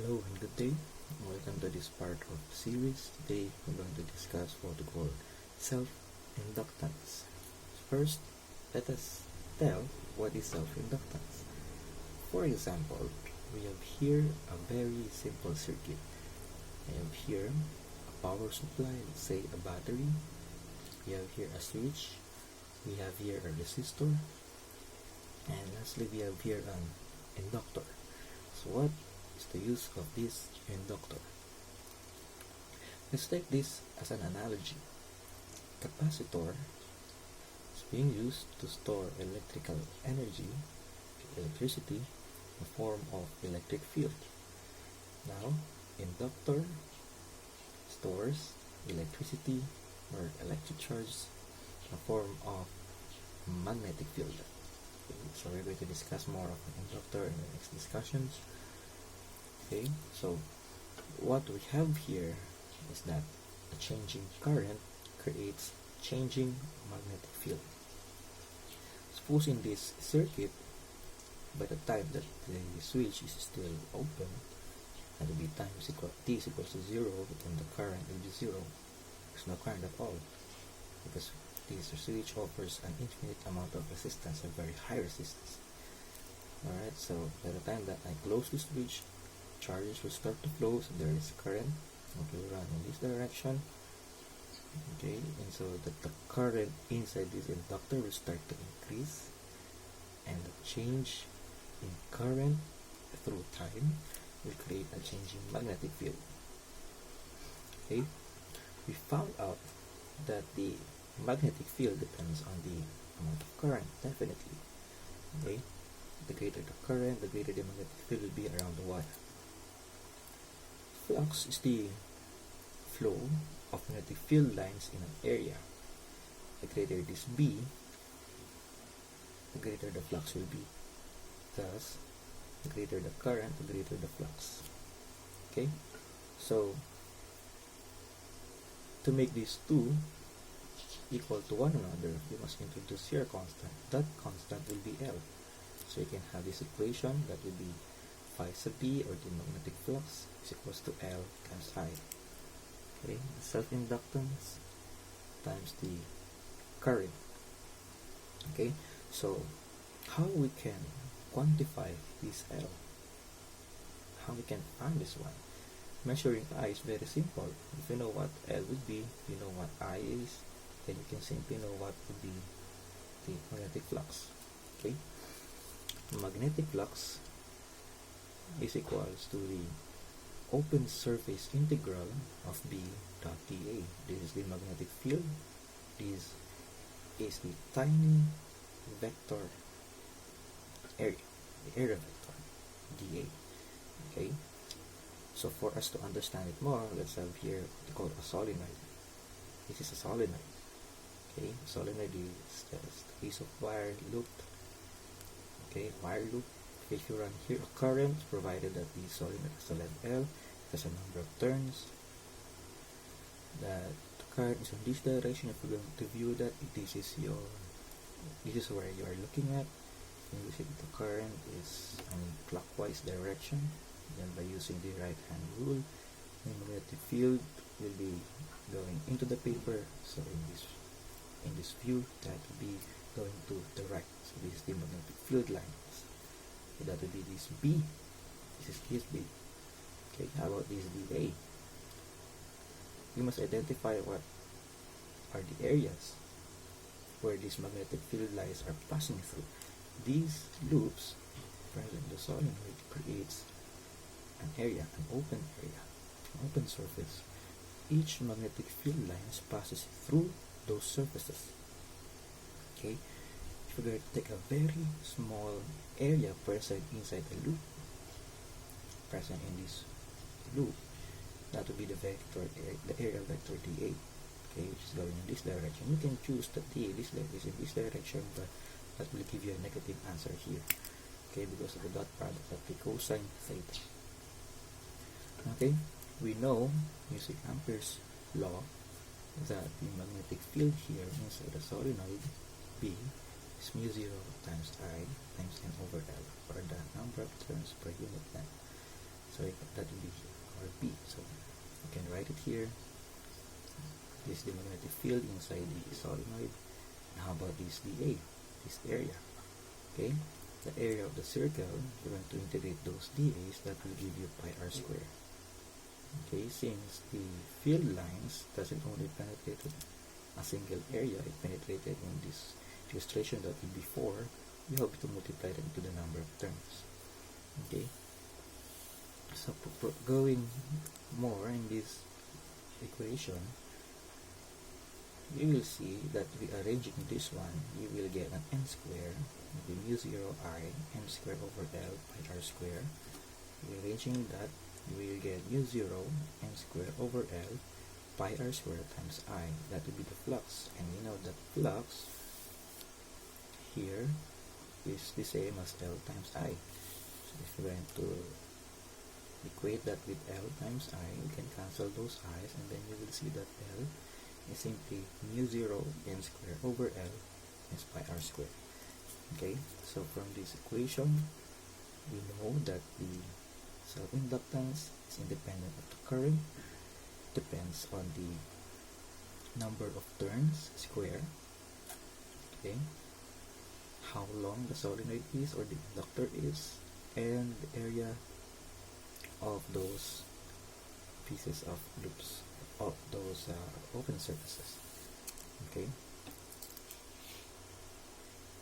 Hello and good day. Welcome to this part of the series. Today we're going to discuss what we call self-inductance. First, let us tell what is self-inductance. For example, we have here a very simple circuit. I have here a power supply, let's say a battery. We have here a switch. We have here a resistor. And lastly, we have here an inductor. So what is the use of this inductor? Let's take this as an analogy. Capacitor is being used to store electrical energy, electricity, in the form of electric field. Now, inductor stores electricity or electric charge in the form of magnetic field. So we're going to discuss more of an inductor in the next discussions. Okay, so what we have here is that a changing current creates changing magnetic field. Suppose in this circuit, by the time that the switch is still open, and will be t is equals to 0, and the current will be 0. There's no current at all, because this switch offers an infinite amount of resistance, a very high resistance. Alright, so by the time that I close the switch, charges will start to flow, so there is current. It will run in this direction. Okay, and so that the current inside this inductor will start to increase, and the change in current through time will create a changing magnetic field. Okay, we found out that the magnetic field depends on the amount of current, definitely. Okay, the greater the current, the greater the magnetic field will be around the wire. Flux is the flow of magnetic field lines in an area. The greater this B, the greater the flux will be. Thus, the greater the current, the greater the flux. Okay, so to make these two equal to one another, we must introduce here a constant. That constant will be L. So you can have this equation that will be phi sub B, or the magnetic flux, is equals to L times I. Okay, the self-inductance times the current. Okay, so how we can quantify this L? How we can find this one? Measuring I is very simple. If you know what L would be, you know what I is, then you can simply know what would be the magnetic flux. Okay, magnetic flux is equals to the open surface integral of B dot dA. This is the magnetic field. This is the tiny vector area, the area vector dA. Okay, so for us to understand it more, let's have here what we call a solenoid. This is a solenoid. Okay, solenoid is a piece of wire looped. Okay, wire loop. If you run here a current, provided that the solenoid has a length L, it has a number of turns, that the current is in this direction. If you're going to view that, this is where you are looking at. And you see that the current is in clockwise direction. Then by using the right hand rule, the magnetic field will be going into the paper. So in this view, that will be going to the right. So this is the magnetic field lines. So that will be this B. This is B. Okay, how about this dA? We must identify what are the areas where these magnetic field lines are passing through. These loops present in the solenoid creates an area, an open area, an open surface. Each magnetic field lines passes through those surfaces. Okay, if we're going to take a very small area present inside the loop, present in this loop, that will be the vector, the area vector dA. Okay, which is going in this direction. You can choose that dA is in this direction, but that will give you a negative answer here. Okay, because of the dot product of the cosine theta. Okay, we know using Ampere's law that the magnetic field here inside the solenoid B is mu0 times I times N over L, or the number of turns per unit length. So that will be our P. So you can write it here. This is the magnetic field inside the solenoid. And how about this dA, this area? Okay, the area of the circle, we're going to integrate those dAs. That will give you pi r square. Okay, since the field lines doesn't only penetrate a single area, it penetrated in this illustration that we before, you have to multiply it into the number of terms. Okay, so going more in this equation, you will see that rearranging this one, you will get an n square, the mu 0 I, m square over L pi r square. Rearranging that, you will get mu 0 m square over L pi r square times I. That will be the flux, and we know that flux here is the same as L times I. So if we're going to equate that with L times I, you can cancel those I's, and then you will see that L is simply mu 0 m square over L is pi r square. Okay, so from this equation, we know that the self-inductance is independent of the current, depends on the number of turns square, okay, how long the solenoid is or the inductor is, and the area of those pieces of loops, of those open surfaces. Okay.